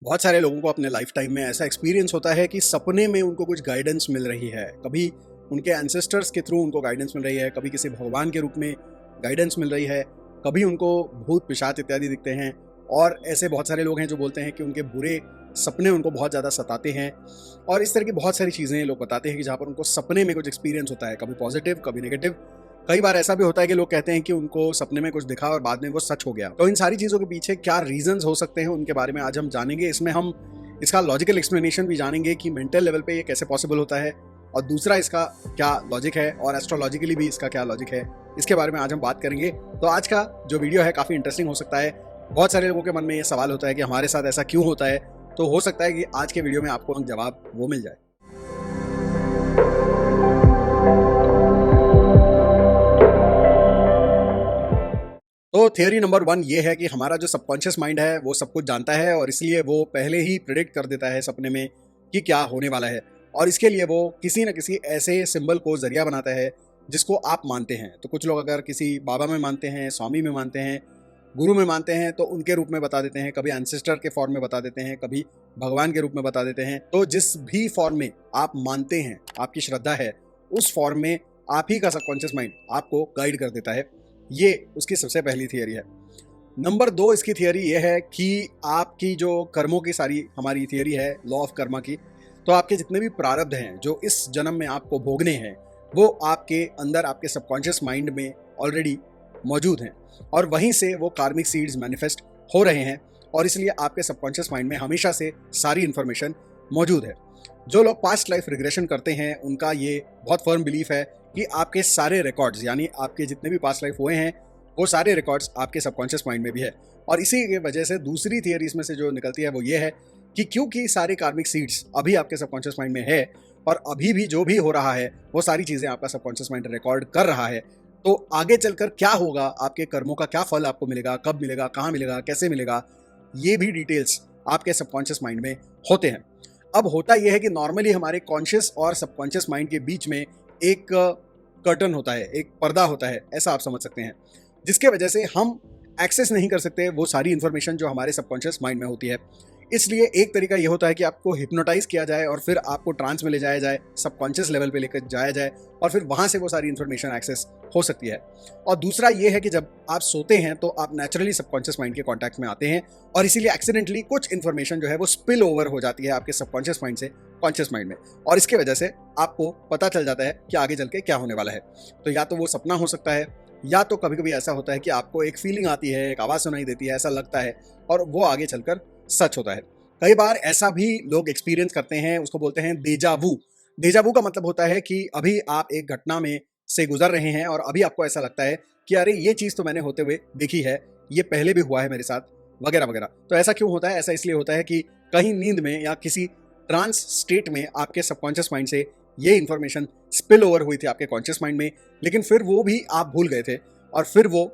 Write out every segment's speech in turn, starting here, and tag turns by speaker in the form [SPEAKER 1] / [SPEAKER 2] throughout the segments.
[SPEAKER 1] बहुत सारे लोगों को अपने लाइफ टाइम में ऐसा एक्सपीरियंस होता है कि सपने में उनको कुछ गाइडेंस मिल रही है। कभी उनके एंसेस्टर्स के थ्रू उनको गाइडेंस मिल रही है, कभी किसी भगवान के रूप में गाइडेंस मिल रही है, कभी उनको भूत पिशाच इत्यादि दिखते हैं। और ऐसे बहुत सारे लोग हैं जो बोलते हैं कि उनके बुरे सपने उनको बहुत ज़्यादा सताते हैं। और इस तरह की बहुत सारी चीज़ें लोग बताते हैं कि जहाँ पर उनको सपने में कुछ एक्सपीरियंस होता है, कभी पॉजिटिव कभी नेगेटिव। कई बार ऐसा भी होता है कि लोग कहते हैं कि उनको सपने में कुछ दिखा और बाद में वो सच हो गया। तो इन सारी चीज़ों के पीछे क्या रीजंस हो सकते हैं, उनके बारे में आज हम जानेंगे। इसमें हम इसका लॉजिकल एक्सप्लेनेशन भी जानेंगे कि मेंटल लेवल पे ये कैसे पॉसिबल होता है, और दूसरा इसका क्या लॉजिक है, और एस्ट्रोलॉजिकली भी इसका क्या लॉजिक है, इसके बारे में आज हम बात करेंगे। तो आज का जो वीडियो है काफ़ी इंटरेस्टिंग हो सकता है। बहुत सारे लोगों के मन में ये सवाल होता है कि हमारे साथ ऐसा क्यों होता है। तो हो सकता है कि आज के वीडियो में आपको जवाब वो मिल जाए। तो थियरी नंबर 1 ये है कि हमारा जो सबकॉन्शियस माइंड है वो सब कुछ जानता है, और इसलिए वो पहले ही प्रिडिक्ट कर देता है सपने में कि क्या होने वाला है। और इसके लिए वो किसी न किसी ऐसे सिंबल को जरिया बनाता है जिसको आप मानते हैं। तो कुछ लोग अगर किसी बाबा में मानते हैं, स्वामी में मानते हैं, गुरु में मानते हैं, तो उनके रूप में बता देते हैं। कभी एंसेस्टर के फॉर्म में बता देते हैं, कभी भगवान के रूप में बता देते हैं। तो जिस भी फॉर्म में आप मानते हैं, आपकी श्रद्धा है, उस फॉर्म में आप ही का सबकॉन्शियस माइंड आपको गाइड कर देता है। ये उसकी सबसे पहली थियरी है। नंबर 2 इसकी थियरी ये है कि आपकी जो कर्मों की सारी हमारी थियरी है लॉ ऑफ कर्मा की, तो आपके जितने भी प्रारब्ध हैं जो इस जन्म में आपको भोगने हैं, वो आपके अंदर आपके सबकॉन्शियस माइंड में ऑलरेडी मौजूद हैं, और वहीं से वो कार्मिक सीड्स मैनिफेस्ट हो रहे हैं। और इसलिए आपके सबकॉन्शियस माइंड में हमेशा से सारी इन्फॉर्मेशन मौजूद है। जो लोग पास्ट लाइफ रिग्रेशन करते हैं उनका ये बहुत फर्म बिलीफ है कि आपके सारे रिकॉर्ड्स, यानी आपके जितने भी पास्ट लाइफ हुए हैं, वो सारे रिकॉर्ड्स आपके सबकॉन्शियस माइंड में भी है। और इसी की वजह से दूसरी थियरी इसमें से जो निकलती है वो ये है कि क्योंकि सारे कार्मिक सीड्स अभी आपके सबकॉन्शियस माइंड में है, और अभी भी जो भी हो रहा है वो सारी चीज़ें आपका सबकॉन्शियस माइंड रिकॉर्ड कर रहा है, तो आगे चलकर क्या होगा, आपके कर्मों का क्या फल आपको मिलेगा, कब मिलेगा, कहाँ मिलेगा, कैसे मिलेगा, ये भी डिटेल्स आपके सबकॉन्शियस माइंड में होते हैं। अब होता यह है कि नॉर्मली हमारे कॉन्शियस और सबकॉन्शियस माइंड के बीच में एक कर्टन होता है, एक पर्दा होता है, ऐसा आप समझ सकते हैं, जिसके वजह से हम एक्सेस नहीं कर सकते वो सारी इन्फॉर्मेशन जो हमारे सबकॉन्शियस माइंड में होती है। इसलिए एक तरीका ये होता है कि आपको हिप्नोटाइज किया जाए और फिर आपको ट्रांस में ले जाया जाए, सबकॉन्शियस लेवल पे लेकर जाया जाए, और फिर वहाँ से वो सारी इन्फॉर्मेशन एक्सेस हो सकती है। और दूसरा ये है कि जब आप सोते हैं तो आप नेचुरली सबकॉन्शियस माइंड के कॉन्टैक्ट में आते हैं, और इसीलिए एक्सीडेंटली कुछ इन्फॉर्मेशन जो है वो स्पिल ओवर हो जाती है आपके सबकॉन्शियस माइंड से कॉन्शियस माइंड में, और इसके वजह से आपको पता चल जाता है कि आगे चल के क्या होने वाला है। तो या तो वो सपना हो सकता है, या तो कभी कभी ऐसा होता है कि आपको एक फीलिंग आती है, एक आवाज़ सुनाई देती है, ऐसा लगता है, और वो आगे चलकर सच होता है। कई बार ऐसा भी लोग एक्सपीरियंस करते हैं, उसको बोलते हैं डेजा वू। डेजा वू का मतलब होता है कि अभी आप एक घटना में से गुजर रहे हैं और अभी आपको ऐसा लगता है कि अरे ये चीज़ तो मैंने होते हुए देखी है, ये पहले भी हुआ है मेरे साथ, वगैरह वगैरह। तो ऐसा क्यों होता है? ऐसा इसलिए होता है कि कहीं नींद में या किसी ट्रांस स्टेट में आपके सबकॉन्शियस माइंड से ये इन्फॉर्मेशन स्पिल ओवर हुई थी आपके कॉन्शियस माइंड में, लेकिन फिर वो भी आप भूल गए थे, और फिर वो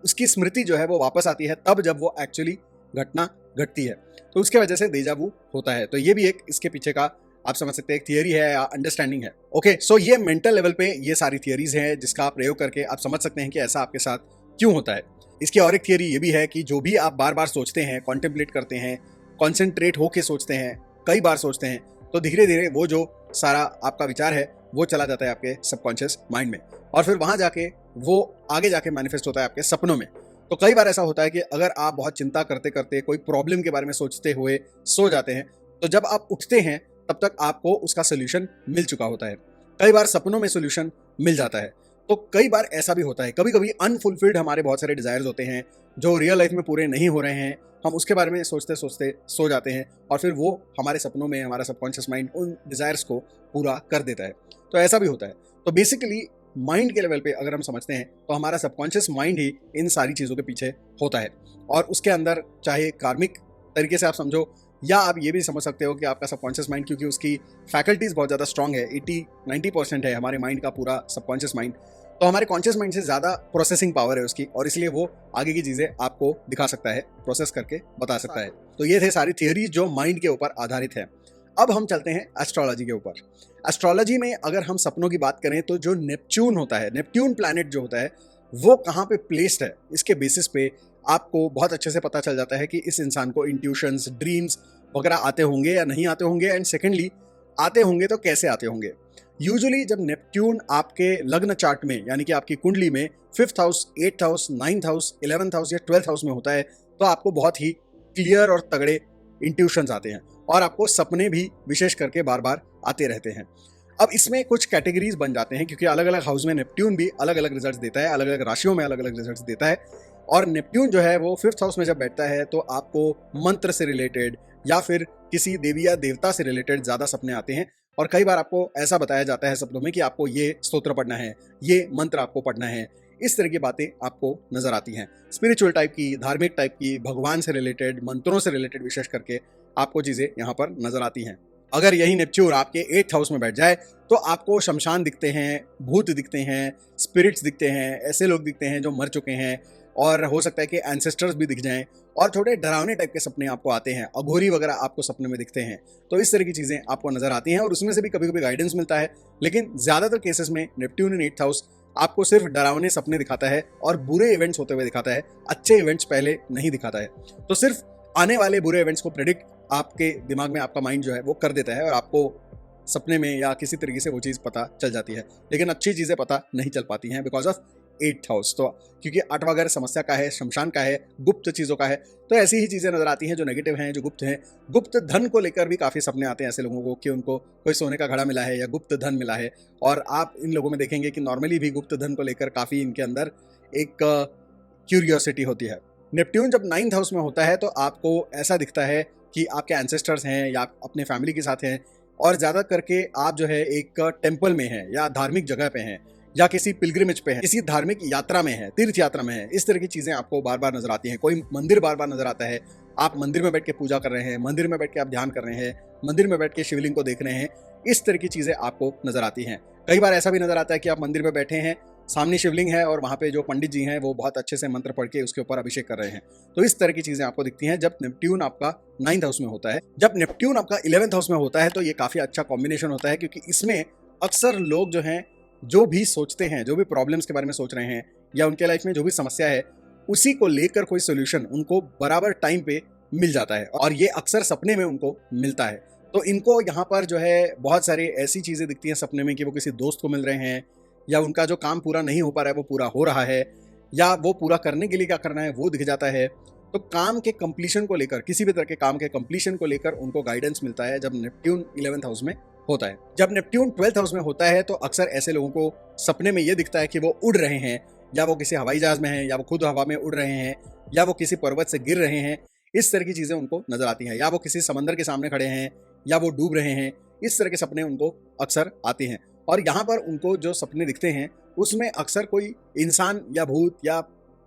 [SPEAKER 1] उसकी स्मृति जो है वो वापस आती है तब जब वो एक्चुअली घटना घटती है। तो उसके वजह से डेजा वू होता है। तो ये भी एक इसके पीछे का आप समझ सकते हैं एक थियरी है या अंडरस्टैंडिंग है। ओके, सो ये मेंटल लेवल पे ये सारी थियरीज हैं जिसका आप प्रयोग करके आप समझ सकते हैं कि ऐसा आपके साथ क्यों होता है। इसकी और एक थियरी ये भी है कि जो भी आप बार बार सोचते हैं, कॉन्टेम्पलेट करते हैं, कॉन्सेंट्रेट होके सोचते हैं, कई बार सोचते हैं, तो धीरे धीरे वो जो सारा आपका विचार है वो चला जाता है आपके सबकॉन्शियस माइंड में, और फिर वहाँ जाके वो आगे जाके मैनिफेस्ट होता है आपके सपनों में। तो कई बार ऐसा होता है कि अगर आप बहुत चिंता करते करते कोई प्रॉब्लम के बारे में सोचते हुए सो जाते हैं, तो जब आप उठते हैं तब तक आपको उसका सोल्यूशन मिल चुका होता है। कई बार सपनों में सोल्यूशन मिल जाता है। तो कई बार ऐसा भी होता है, कभी कभी अनफुलफिल्ड हमारे बहुत सारे डिजायर्स होते हैं जो रियल लाइफ में पूरे नहीं हो रहे हैं, हम उसके बारे में सोचते सोचते सो जाते हैं, और फिर वो हमारे सपनों में हमारा सबकॉन्शियस माइंड उन डिजायर्स को पूरा कर देता है। तो ऐसा भी होता है। तो बेसिकली माइंड के लेवल पे अगर हम समझते हैं तो हमारा सबकॉन्शियस माइंड ही इन सारी चीज़ों के पीछे होता है, और उसके अंदर चाहे कार्मिक तरीके से आप समझो, या आप ये भी समझ सकते हो कि आपका सबकॉन्शियस माइंड, क्योंकि उसकी फैकल्टीज बहुत ज़्यादा स्ट्रांग है, 80-90% है हमारे माइंड का पूरा सबकॉन्शियस माइंड, तो हमारे कॉन्शियस माइंड से ज़्यादा प्रोसेसिंग पावर है उसकी, और इसलिए वो आगे की चीज़ें आपको दिखा सकता है, प्रोसेस करके बता सकता है। तो ये थे सारी थियरीज जो माइंड के ऊपर आधारित है। अब हम चलते हैं एस्ट्रोलॉजी के ऊपर। एस्ट्रोलॉजी में अगर हम सपनों की बात करें तो जो नेपच्यून होता है, नेपट्यून प्लैनेट जो होता है, वो कहाँ पे प्लेस्ड है, इसके बेसिस पे आपको बहुत अच्छे से पता चल जाता है कि इस इंसान को इंट्यूशंस, ड्रीम्स वगैरह आते होंगे या नहीं आते होंगे, एंड सेकेंडली आते होंगे तो कैसे आते होंगे। यूजुअली जब नेपट्यून आपके लग्न चार्ट में यानी कि आपकी कुंडली में 5th house, 8th house, 9th house, 11th house या 12th हाउस में होता है तो आपको बहुत ही क्लियर और तगड़े इंट्यूशंस आते हैं और आपको सपने भी विशेष करके बार बार आते रहते हैं। अब इसमें कुछ कैटेगरीज बन जाते हैं क्योंकि अलग अलग हाउस में नेपट्यून भी अलग अलग रिजल्ट्स देता है, अलग अलग राशियों में अलग अलग रिजल्ट्स देता है। और नेपट्यून जो है वो 5th हाउस में जब बैठता है तो आपको मंत्र से रिलेटेड या फिर किसी देवी या देवता से रिलेटेड ज़्यादा सपने आते हैं। और कई बार आपको ऐसा बताया जाता है सपनों में कि आपको ये स्तोत्र पढ़ना है, ये मंत्र आपको पढ़ना है, इस तरह की बातें आपको नजर आती हैं। स्पिरिचुअल टाइप की, धार्मिक टाइप की, भगवान से रिलेटेड, मंत्रों से रिलेटेड विशेष करके आपको चीज़ें यहाँ पर नजर आती हैं। अगर यही नेपच्यून आपके 8th हाउस में बैठ जाए तो आपको शमशान दिखते हैं, भूत दिखते हैं, स्पिरिट्स दिखते हैं, ऐसे लोग दिखते हैं जो मर चुके हैं, और हो सकता है कि एंसेस्टर्स भी दिख जाएं, और थोड़े डरावने टाइप के सपने आपको आते हैं, अघोरी वगैरह आपको सपने में दिखते हैं। तो इस तरह की चीज़ें आपको नजर आती हैं और उसमें से भी कभी कभी गाइडेंस मिलता है। लेकिन ज़्यादातर केसेस में नेपट्यून इन 8th हाउस आपको सिर्फ डरावने सपने दिखाता है और बुरे इवेंट्स होते हुए दिखाता है, अच्छे इवेंट्स पहले नहीं दिखाता है। तो सिर्फ आने वाले बुरे इवेंट्स को प्रेडिक्ट आपके दिमाग में आपका माइंड जो है वो कर देता है और आपको सपने में या किसी तरीके से वो चीज़ पता चल जाती है, लेकिन अच्छी चीज़ें पता नहीं चल पाती हैं बिकॉज ऑफ 8th हाउस। तो क्योंकि 8वां घर समस्या का है, शमशान का है, गुप्त चीज़ों का है, तो ऐसी ही चीज़ें नजर आती हैं जो नेगेटिव हैं, जो गुप्त हैं। गुप्त धन को लेकर भी काफ़ी सपने आते हैं ऐसे लोगों को कि उनको कोई सोने का घड़ा मिला है या गुप्त धन मिला है। और आप इन लोगों में देखेंगे कि नॉर्मली भी गुप्त धन को लेकर काफ़ी इनके अंदर एक क्यूरियोसिटी होती है। नेपट्यून जब 9th हाउस में होता है तो आपको ऐसा दिखता है कि आपके एंसेस्टर्स हैं या आप अपने फैमिली के साथ हैं, और ज़्यादा करके आप जो है एक टेम्पल में हैं या धार्मिक जगह पे हैं या किसी पिलग्रिमेज पे हैं, किसी धार्मिक यात्रा में है, तीर्थ यात्रा में है। इस तरह की चीज़ें आपको बार बार नजर आती हैं। कोई मंदिर बार बार नजर आता है, आप मंदिर में बैठ के पूजा कर रहे हैं, मंदिर में बैठ के आप ध्यान कर रहे हैं, मंदिर में बैठ के शिवलिंग को देख रहे हैं, इस तरह की चीज़ें आपको नजर आती हैं। कई बार ऐसा भी नजर आता है कि आप मंदिर में बैठे हैं, सामने शिवलिंग है और वहाँ पे जो पंडित जी हैं वो बहुत अच्छे से मंत्र पढ़ के उसके ऊपर अभिषेक कर रहे हैं। तो इस तरह की चीज़ें आपको दिखती हैं जब नेपट्यून आपका 9th हाउस में होता है। जब नेपट्यून आपका 11th हाउस में होता है तो ये काफ़ी अच्छा कॉम्बिनेशन होता है, क्योंकि इसमें अक्सर लोग जो हैं जो भी सोचते हैं, जो भी प्रॉब्लम्स के बारे में सोच रहे हैं या उनके लाइफ में जो भी समस्या है उसी को लेकर कोई सोल्यूशन उनको बराबर टाइम पे मिल जाता है, और ये अक्सर सपने में उनको मिलता है। तो इनको यहाँ पर जो है बहुत सारी ऐसी चीज़ें दिखती हैं सपने में कि वो किसी दोस्त को मिल रहे हैं, या उनका जो काम पूरा नहीं हो पा रहा है वो पूरा हो रहा है, या वो पूरा करने के लिए क्या करना है वो दिख जाता है। तो काम के कंप्लीशन को लेकर, किसी भी तरह के काम के कंप्लीशन को लेकर उनको गाइडेंस मिलता है जब नेपट्यून 11th हाउस में होता है। जब नेपट्यून 12th हाउस में होता है तो अक्सर ऐसे लोगों को सपने में ये दिखता है कि वो उड़ रहे हैं, या वो किसी हवाई जहाज में हैं, या वो खुद हवा में उड़ रहे हैं, या वो किसी पर्वत से गिर रहे हैं। इस तरह की चीज़ें उनको नजर आती हैं, या वो किसी समंदर के सामने खड़े हैं, या वो डूब रहे हैं। इस तरह के सपने उनको अक्सर आते हैं, और यहाँ पर उनको जो सपने दिखते हैं उसमें अक्सर कोई इंसान या भूत या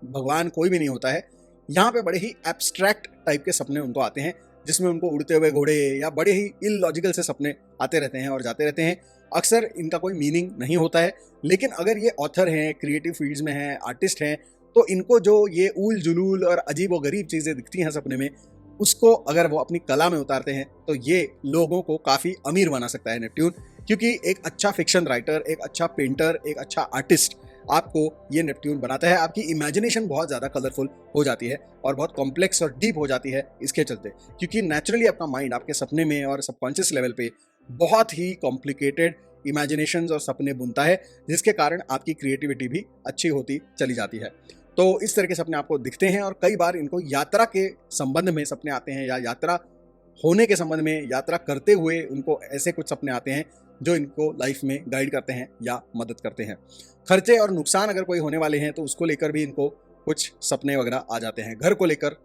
[SPEAKER 1] भगवान कोई भी नहीं होता है। यहाँ पे बड़े ही एब्स्ट्रैक्ट टाइप के सपने उनको आते हैं, जिसमें उनको उड़ते हुए घोड़े या बड़े ही इलॉजिकल से सपने आते रहते हैं और जाते रहते हैं। अक्सर इनका कोई मीनिंग नहीं होता है, लेकिन अगर ये ऑथर हैं, क्रिएटिव फील्ड्स में हैं, आर्टिस्ट हैं, तो इनको जो ये ऊल जुलूल और अजीब व गरीब चीज़ें दिखती हैं सपने में, उसको अगर वो अपनी कला में उतारते हैं तो ये लोगों को काफ़ी अमीर बना सकता है नेपट्यून। क्योंकि एक अच्छा फिक्शन राइटर, एक अच्छा पेंटर, एक अच्छा आर्टिस्ट आपको ये नेपट्यून बनाता है। आपकी इमेजिनेशन बहुत ज़्यादा कलरफुल हो जाती है और बहुत कॉम्प्लेक्स और डीप हो जाती है इसके चलते, क्योंकि नेचुरली आपका माइंड आपके सपने में और सबकॉन्शियस लेवल पे बहुत ही कॉम्प्लिकेटेड इमेजिनेशंस और सपने बुनता है, जिसके कारण आपकी क्रिएटिविटी भी अच्छी होती चली जाती है। तो इस तरह के सपने आपको दिखते हैं, और कई बार इनको यात्रा के संबंध में सपने आते हैं, या यात्रा होने के संबंध में, यात्रा करते हुए उनको ऐसे कुछ सपने आते हैं जो इनको लाइफ में गाइड करते हैं या मदद करते हैं। खर्चे और नुकसान अगर कोई होने वाले हैं तो उसको लेकर भी इनको कुछ सपने वगैरह आ जाते हैं। घर को लेकर,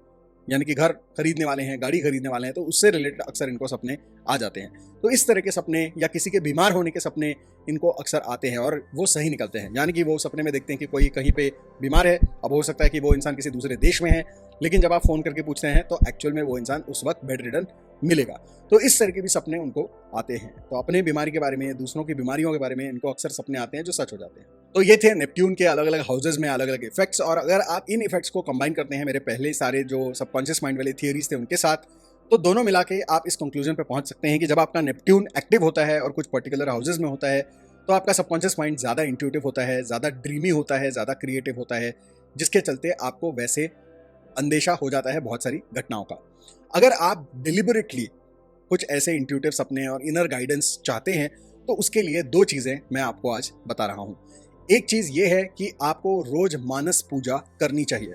[SPEAKER 1] यानी कि घर खरीदने वाले हैं, गाड़ी खरीदने वाले हैं, तो उससे रिलेटेड अक्सर इनको सपने आ जाते हैं। तो इस तरह के सपने या किसी के बीमार होने के सपने इनको अक्सर आते हैं और वो सही निकलते हैं। यानी कि वो सपने में देखते हैं कि कोई कहीं पे बीमार है, अब हो सकता है कि वो इंसान किसी दूसरे देश में है, लेकिन जब आप फ़ोन करके पूछते हैं तो एक्चुअल में वो इंसान उस वक्त बेड रिडन मिलेगा। तो इस तरह के भी सपने उनको आते हैं। तो अपने बीमारी के बारे में, दूसरों की बीमारियों के बारे में इनको अक्सर सपने आते हैं जो सच हो जाते हैं। तो ये थे नेपट्यून के अलग अलग हाउसेज में अलग अलग इफेक्ट्स, और अगर आप इन इफेक्ट्स को कंबाइन करते हैं मेरे पहले सारे जो सबकॉन्शियस माइंड वाले थियरीज थे उनके साथ, तो दोनों मिला के आप इस कंक्लूजन पे पहुंच सकते हैं कि जब आपका नेपट्यून एक्टिव होता है और कुछ पर्टिकुलर हाउसेज में होता है तो आपका सबकॉन्शियस माइंड ज़्यादा इंट्यूटिव होता है, ज़्यादा ड्रीमी होता है, ज़्यादा क्रिएटिव होता है, जिसके चलते आपको वैसे अंदेशा हो जाता है बहुत सारी घटनाओं का। अगर आप डिलिबरेटली कुछ ऐसे इंट्यूटिव सपने और इनर गाइडेंस चाहते हैं तो उसके लिए 2 चीज़ें मैं आपको आज बता रहा हूँ। एक चीज़ ये है कि आपको रोज मानस पूजा करनी चाहिए।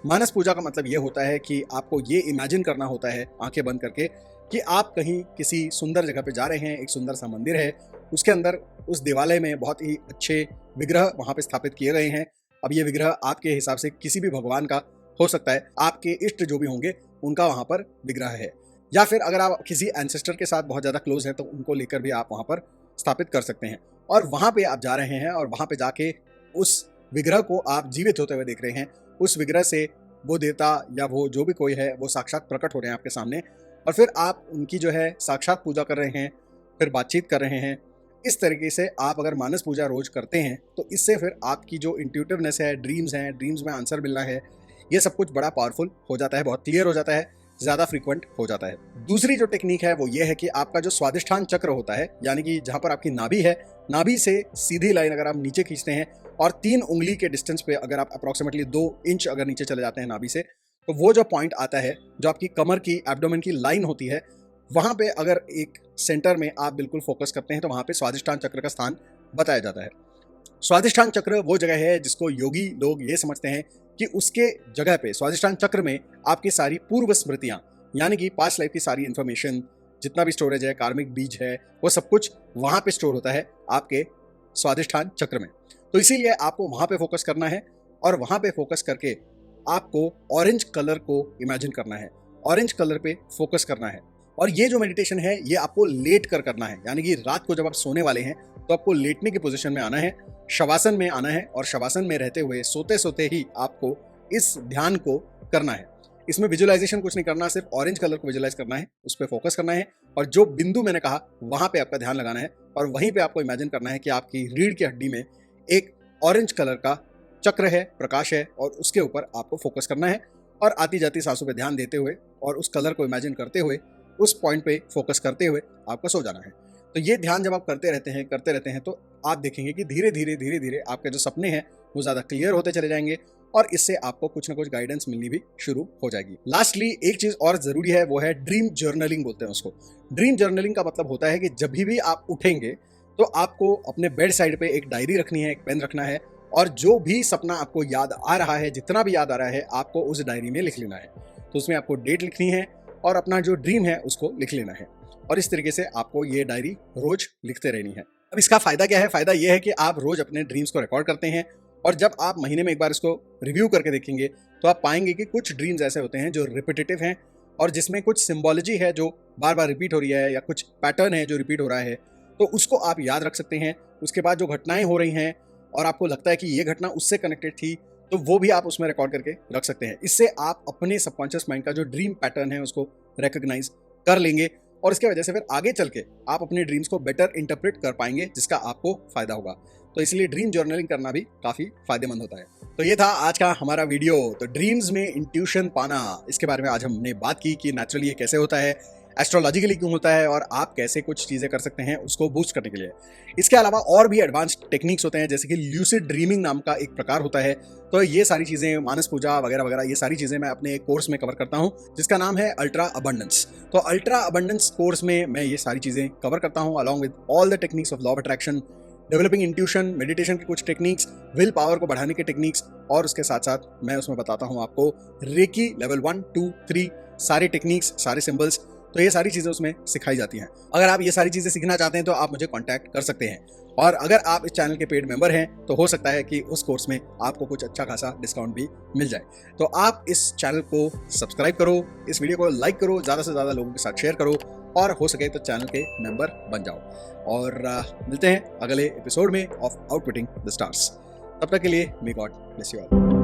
[SPEAKER 1] मानस पूजा का मतलब ये होता है कि आपको ये इमेजिन करना होता है आंखें बंद करके कि आप कहीं किसी सुंदर जगह पे जा रहे हैं, एक सुंदर सा मंदिर है, उसके अंदर उस देवालय में बहुत ही अच्छे विग्रह वहाँ पे स्थापित किए गए हैं। अब ये विग्रह आपके हिसाब से किसी भी भगवान का हो सकता है, आपके इष्ट जो भी होंगे उनका वहाँ पर विग्रह है, या फिर अगर आप किसी एंसेस्टर के साथ बहुत ज़्यादा क्लोज हैं तो उनको लेकर भी आप वहाँ पर स्थापित कर सकते हैं। और वहाँ पे आप जा रहे हैं और वहाँ पे जाके उस विग्रह को आप जीवित होते हुए देख रहे हैं। उस विग्रह से वो देवता या वो जो भी कोई है वो साक्षात प्रकट हो रहे हैं आपके सामने, और फिर आप उनकी जो है साक्षात पूजा कर रहे हैं, फिर बातचीत कर रहे हैं। इस तरीके से आप अगर मानस पूजा रोज करते हैं तो इससे फिर आपकी जो इंट्यूटिवनेस है, ड्रीम्स में आंसर मिलना है, ये सब कुछ बड़ा पावरफुल हो जाता है, बहुत क्लियर हो जाता है, ज़्यादा फ्रीक्वेंट हो जाता है। दूसरी जो टेक्निक है वो ये है कि आपका जो स्वादिष्ठान चक्र होता है, यानी कि जहाँ पर आपकी नाभि है, नाभि से सीधी लाइन अगर आप नीचे खींचते हैं और 3 उंगली के डिस्टेंस पे अगर आप अप्रॉक्सीमेटली 2 इंच अगर नीचे चले जाते हैं नाभि से, तो वो जो पॉइंट आता है, जो आपकी कमर की एब्डोमेन की लाइन होती है, वहाँ पे अगर एक सेंटर में आप बिल्कुल फोकस करते हैं तो वहाँ पे स्वादिष्ठान चक्र का स्थान बताया जाता है। स्वादिष्ठान चक्र वो जगह है जिसको योगी लोग ये समझते हैं कि उसके जगह पे स्वादिष्ठान चक्र में आपकी सारी पूर्व स्मृतियां, यानी कि पास्ट लाइफ की सारी इंफॉर्मेशन, जितना भी स्टोरेज है, कार्मिक बीज है, वो सब कुछ वहां पे स्टोर होता है आपके स्वादिष्ठान चक्र में। तो इसीलिए आपको वहां पे फोकस करना है और वहां पे फोकस करके आपको ऑरेंज कलर को इमेजिन करना है, ऑरेंज कलर पे फोकस करना है। और ये जो मेडिटेशन है ये आपको लेट कर करना है, यानी कि रात को जब आप सोने वाले हैं तो आपको लेटने की पोजीशन में आना है, शवासन में आना है, और शवासन में रहते हुए सोते सोते ही आपको इस ध्यान को करना है। इसमें विजुअलाइजेशन कुछ नहीं करना, सिर्फ ऑरेंज कलर को विजुअलाइज करना है, उस पर फोकस करना है, और जो बिंदु मैंने कहा वहां पे आपका ध्यान लगाना है, और वहीं पे आपको इमेजिन करना है कि आपकी रीढ़ की हड्डी में एक ऑरेंज कलर का चक्र है, प्रकाश है, और उसके ऊपर आपको फोकस करना है, और आती जाती सांसों पे ध्यान देते हुए और उस कलर को इमेजिन करते हुए उस पॉइंट पे फोकस करते हुए आपको सो जाना है। तो ये ध्यान जब आप करते रहते हैं तो आप देखेंगे कि धीरे धीरे आपके जो सपने हैं वो ज़्यादा क्लियर होते चले जाएंगे, और इससे आपको कुछ ना कुछ गाइडेंस मिलनी भी शुरू हो जाएगी। लास्टली एक चीज़ और ज़रूरी है, वो है ड्रीम जर्नलिंग बोलते हैं उसको। ड्रीम जर्नलिंग का मतलब होता है कि जब भी आप उठेंगे तो आपको अपने बेड साइड पे एक डायरी रखनी है, एक पेन रखना है, और जो भी सपना आपको याद आ रहा है, जितना भी याद आ रहा है, आपको उस डायरी में लिख लेना है। तो उसमें आपको डेट लिखनी है और अपना जो ड्रीम है उसको लिख लेना है, और इस तरीके से आपको ये डायरी रोज लिखते रहनी है। अब इसका फायदा क्या है? फायदा ये है कि आप रोज अपने ड्रीम्स को रिकॉर्ड करते हैं, और जब आप महीने में एक बार इसको रिव्यू करके देखेंगे तो आप पाएंगे कि कुछ ड्रीम्स ऐसे होते हैं जो रिपीटेटिव हैं, और जिसमें कुछ सिंबोलॉजी है जो बार बार रिपीट हो रही है, या कुछ पैटर्न है जो रिपीट हो रहा है, तो उसको आप याद रख सकते हैं। उसके बाद जो घटनाएं हो रही हैं और आपको लगता है कि ये घटना उससे कनेक्टेड थी, तो वो भी आप उसमें रिकॉर्ड करके रख सकते हैं। इससे आप अपने सबकॉन्शियस माइंड का जो ड्रीम पैटर्न है उसको रिकॉग्नाइज कर लेंगे, और इसके वजह से फिर आगे चल के आप अपने ड्रीम्स को बेटर इंटरप्रेट कर पाएंगे, जिसका आपको फायदा होगा। तो इसलिए ड्रीम जर्नलिंग करना भी काफी फायदेमंद होता है। तो ये था आज का हमारा वीडियो। तो ड्रीम्स में इंट्यूशन पाना, इसके बारे में आज हमने बात की कि नेचुरली ये कैसे होता है, एस्ट्रोलॉजिकली क्यों होता है, और आप कैसे कुछ चीज़ें कर सकते हैं उसको बूस्ट करने के लिए। इसके अलावा और भी एडवांस्ड टेक्निक्स होते हैं, जैसे कि ल्यूसिड ड्रीमिंग नाम का एक प्रकार होता है। तो ये सारी चीज़ें, मानस पूजा वगैरह वगैरह, ये सारी चीज़ें मैं अपने कोर्स में कवर करता हूँ, जिसका नाम है अल्ट्रा अबंडेंस। तो अल्ट्रा अबंडेंस कोर्स में मैं ये सारी चीज़ें कवर करता हूँ, along with all the techniques of law of attraction, developing intuition, meditation की कुछ टेक्निक्स, विल पावर को बढ़ाने के टेक्निक्स, और उसके साथ साथ मैं उसमें बताता हूँ आपको रेकी लेवल 1, 2, 3 सारे टेक्निक्स, सारे सिंबल्स। तो ये सारी चीज़ें उसमें सिखाई जाती हैं। अगर आप ये सारी चीज़ें सीखना चाहते हैं तो आप मुझे कांटेक्ट कर सकते हैं, और अगर आप इस चैनल के पेड मेंबर हैं तो हो सकता है कि उस कोर्स में आपको कुछ अच्छा खासा डिस्काउंट भी मिल जाए। तो आप इस चैनल को सब्सक्राइब करो, इस वीडियो को लाइक करो, ज़्यादा से ज़्यादा लोगों के साथ शेयर करो, और हो सके तो चैनल के मेंबर बन जाओ। और मिलते हैं अगले एपिसोड में ऑफ आउटपुटिंग द स्टार्स। तब तक के लिए may God bless you all.